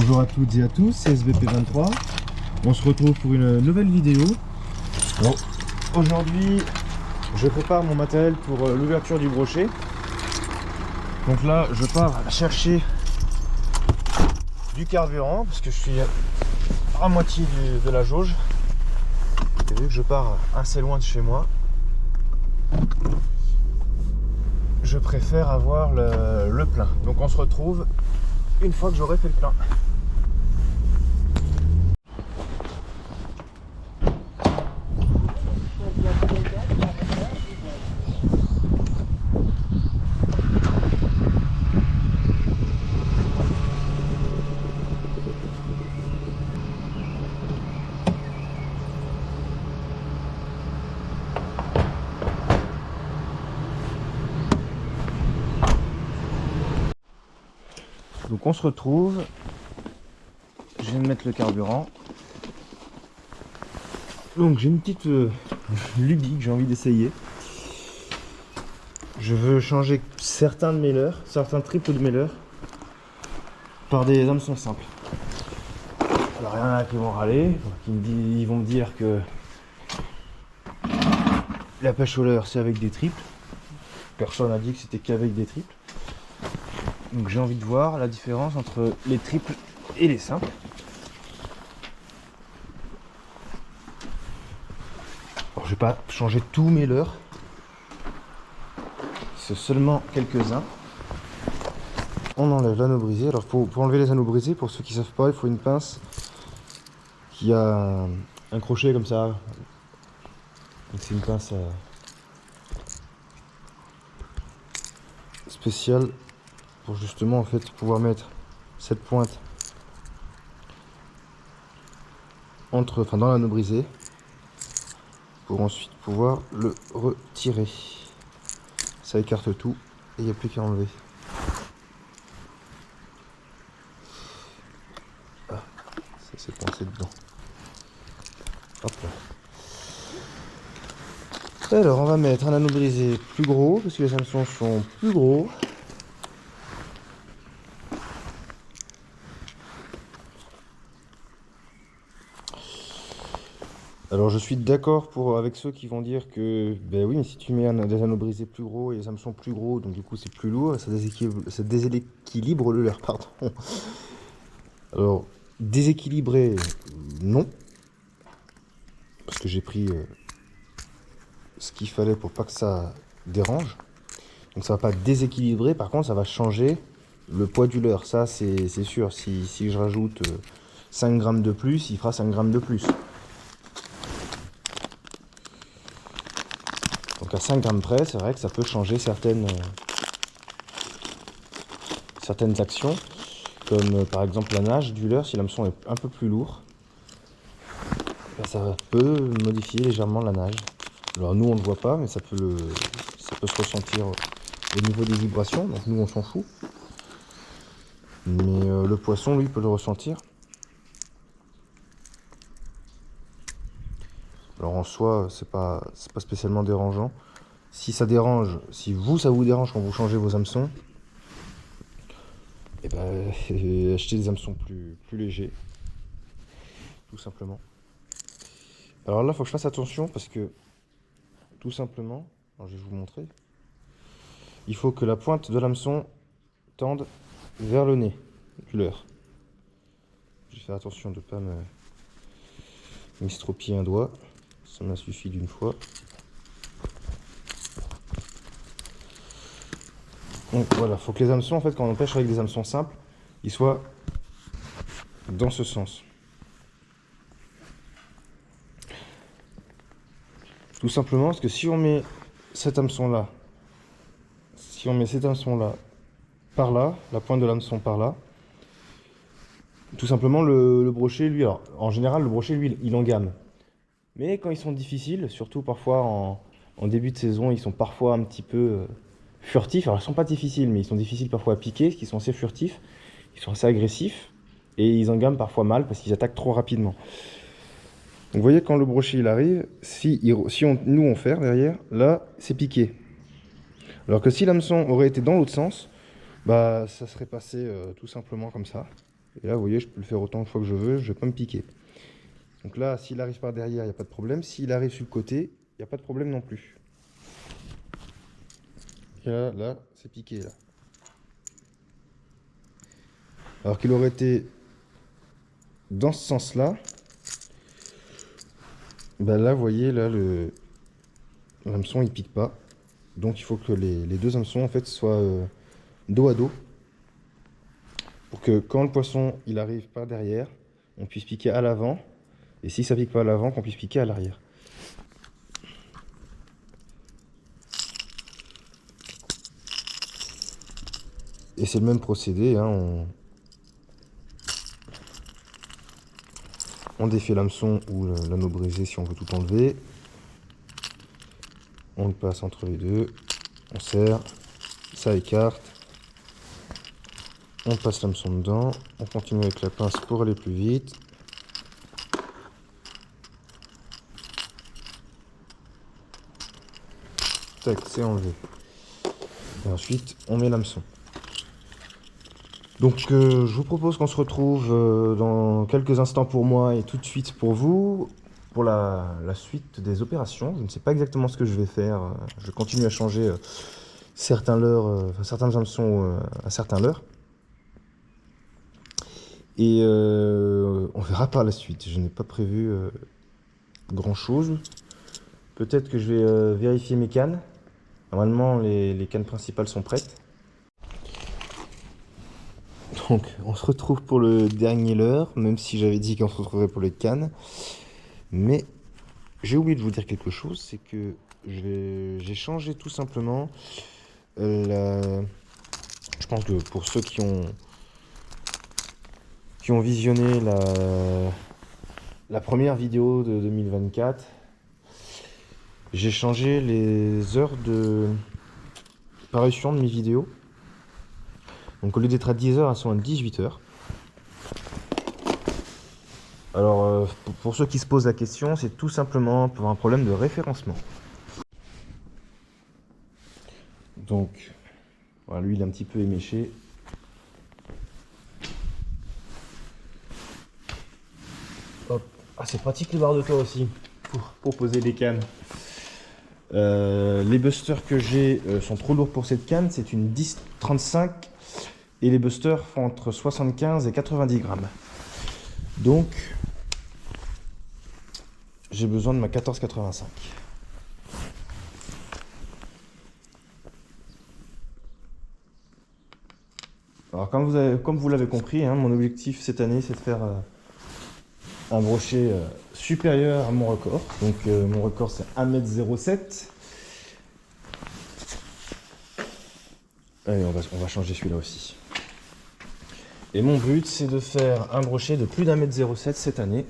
Bonjour à toutes et à tous, c'est SBP23. On se retrouve pour une nouvelle vidéo. Bon, aujourd'hui, je prépare mon matériel pour l'ouverture du brochet. Donc là, je pars chercher du carburant parce que je suis à moitié de la jauge. Et vu que je pars assez loin de chez moi, je préfère avoir le plein. Donc on se retrouve une fois que j'aurai fait le plein. Donc on se retrouve, je viens de mettre le carburant. Donc j'ai une petite lubie que j'ai envie d'essayer. Je veux changer certains de mes leurres, certains triples de mes leurres par des hameçons simples. Alors il y en a qui vont râler, ils vont me dire que la pêche au leurre c'est avec des triples. Personne n'a dit que c'était qu'avec des triples. Donc j'ai envie de voir la différence entre les triples et les simples. Alors je vais pas changer tous mes leurres. C'est seulement quelques-uns. On enlève l'anneau brisé. Alors pour enlever les anneaux brisés, pour ceux qui ne savent pas, il faut une pince qui a un crochet comme ça. Donc c'est une pince spéciale pour justement en fait pouvoir mettre cette pointe dans l'anneau brisé pour ensuite pouvoir le retirer. Ça écarte tout et il n'y a plus qu'à enlever. Ah, ça s'est coincé dedans. Hop là. Alors on va mettre un anneau brisé plus gros parce que les hameçons sont plus gros. Alors je suis d'accord avec ceux qui vont dire que ben oui, mais si tu mets des anneaux brisés plus gros et les hameçons plus gros, donc du coup c'est plus lourd et ça déséquilibre le leurre, pardon. Alors déséquilibré, non, parce que j'ai pris ce qu'il fallait pour pas que ça dérange. Donc ça va pas déséquilibrer, par contre ça va changer le poids du leurre, ça c'est sûr. Si je rajoute 5 grammes de plus, il fera 5 grammes de plus. Donc à 5 grammes près, c'est vrai que ça peut changer certaines actions, comme par exemple la nage du leurre. Si l'hameçon est un peu plus lourd, ça peut modifier légèrement la nage. Alors nous on ne le voit pas, mais ça peut se ressentir au niveau des vibrations, donc nous on s'en fout. Mais le poisson lui peut le ressentir. Alors en soi c'est pas spécialement dérangeant. Si ça dérange, si ça vous dérange quand vous changez vos hameçons, et ben achetez des hameçons plus légers, tout simplement. Alors là, il faut que je fasse attention parce que, tout simplement, alors je vais vous montrer, il faut que la pointe de l'hameçon tende vers le nez du leurre. Je vais faire attention de ne pas m'estropier un doigt, ça m'a suffi d'une fois. Donc voilà, il faut que les hameçons, en fait, quand on pêche avec des hameçons simples, ils soient dans ce sens. Tout simplement parce que si on met cet hameçon là, par là, la pointe de l'hameçon par là, tout simplement le brochet, lui, alors en général le brochet lui il engamme. Mais quand ils sont difficiles, surtout parfois en début de saison, ils sont parfois un petit peu furtifs. Alors ils sont pas difficiles, mais ils sont difficiles parfois à piquer, parce qu'ils sont assez furtifs, ils sont assez agressifs, et ils engament parfois mal parce qu'ils attaquent trop rapidement. Donc vous voyez quand le brochet il arrive, nous on ferre derrière, là c'est piqué. Alors que si l'hameçon aurait été dans l'autre sens, bah ça serait passé tout simplement comme ça. Et là, vous voyez, je peux le faire autant de fois que je veux, je vais pas me piquer. Donc là, s'il arrive par derrière, il n'y a pas de problème. S'il arrive sur le côté, il n'y a pas de problème non plus. Et là, c'est piqué, là. Alors qu'il aurait été dans ce sens-là, ben là, vous voyez, là, l'hameçon, il pique pas. Donc il faut que les deux hameçons, en fait, soient dos à dos. Pour que quand le poisson, il arrive par derrière, on puisse piquer à l'avant. Et si ça pique pas à l'avant, qu'on puisse piquer à l'arrière. Et c'est le même procédé, hein, on défait l'hameçon ou l'anneau brisé si on veut tout enlever. On le passe entre les deux, on serre, ça écarte. On passe l'hameçon dedans, on continue avec la pince pour aller plus vite. Tac, c'est enlevé. Et ensuite, on met l'hameçon. Donc je vous propose qu'on se retrouve dans quelques instants pour moi et tout de suite pour vous, pour la suite des opérations. Je ne sais pas exactement ce que je vais faire. Je continue à changer certains hameçons à certains leurres. Et on verra par la suite. Je n'ai pas prévu grand chose. Peut-être que je vais vérifier mes cannes. Normalement, les cannes principales sont prêtes. Donc, on se retrouve pour le dernier leurre, même si j'avais dit qu'on se retrouverait pour les cannes. Mais j'ai oublié de vous dire quelque chose, c'est que j'ai changé tout simplement je pense que pour ceux qui ont visionné la première vidéo de 2024, j'ai changé les heures de parution de mes vidéos. Donc au lieu d'être à 10h, elles sont à 18h. Alors pour ceux qui se posent la question, c'est tout simplement pour un problème de référencement. Donc voilà, lui il est un petit peu éméché. Hop. Ah, c'est pratique les barres de toit aussi pour poser les cannes. Les busters que j'ai sont trop lourds pour cette canne, c'est une 10-35 et les busters font entre 75 et 90 grammes. Donc j'ai besoin de ma 14,85. Alors comme vous l'avez compris, hein, mon objectif cette année c'est de faire un brochet supérieur à mon record. Donc mon record c'est 1m07. Allez, on va changer celui-là aussi. Et mon but c'est de faire un brochet de plus d'1m07 cette année.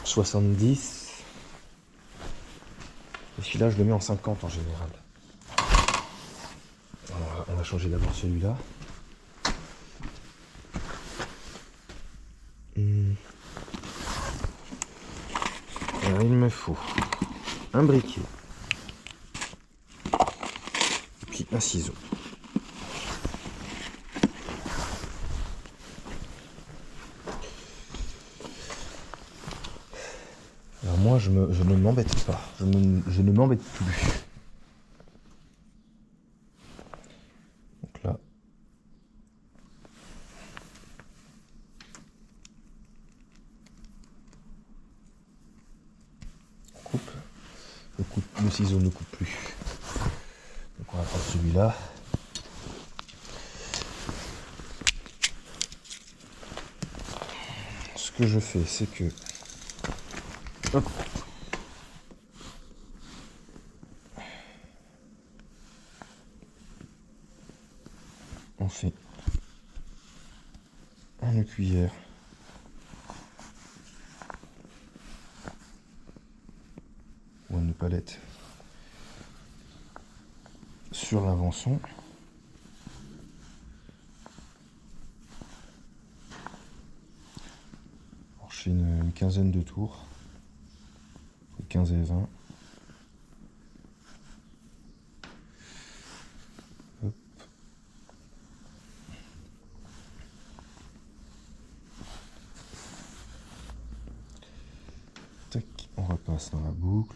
« 70. Et celui-là, je le mets en 50 en général. On va changer d'abord celui-là. Alors, il me faut un briquet. Et puis un ciseau. Alors moi, je ne m'embête pas. Je ne m'embête plus. Donc là. On coupe. Le ciseau ne coupe plus. Donc on va prendre celui-là. Ce que je fais, c'est que... Hop. On fait une cuillère ou une palette sur l'avançon. Je fais une quinzaine de tours. 15 et 20. Hop. Tac, on repasse dans la boucle.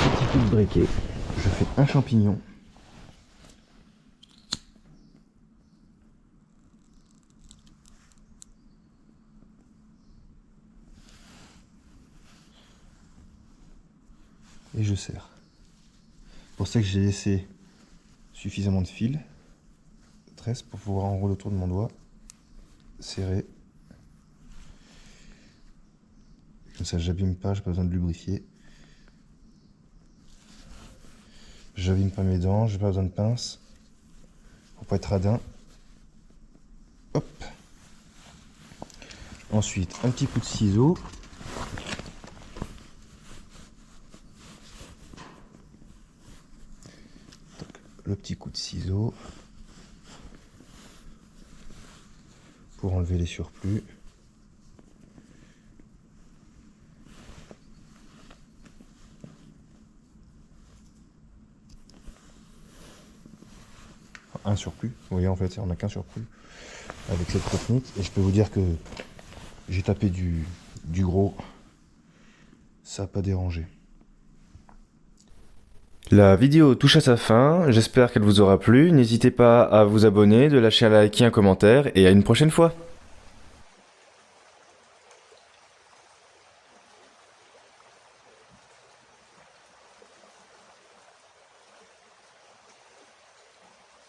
Petit coup de briquet, je fais un champignon. Et je serre. C'est pour ça que j'ai laissé suffisamment de fil, tresse, pour pouvoir enrouler autour de mon doigt, serrer. Comme ça, j'abîme pas, j'ai pas besoin de lubrifier. J'abîme pas mes dents, j'ai pas besoin de pince. Pour pas être radin. Hop. Ensuite, un petit coup de ciseau. Le petit coup de ciseau pour enlever les surplus. Enfin, un surplus, vous voyez, en fait on n'a qu'un surplus avec cette technique, et je peux vous dire que j'ai tapé du gros, ça n'a pas dérangé. La vidéo touche à sa fin, j'espère qu'elle vous aura plu. N'hésitez pas à vous abonner, de lâcher un like et un commentaire, et à une prochaine fois.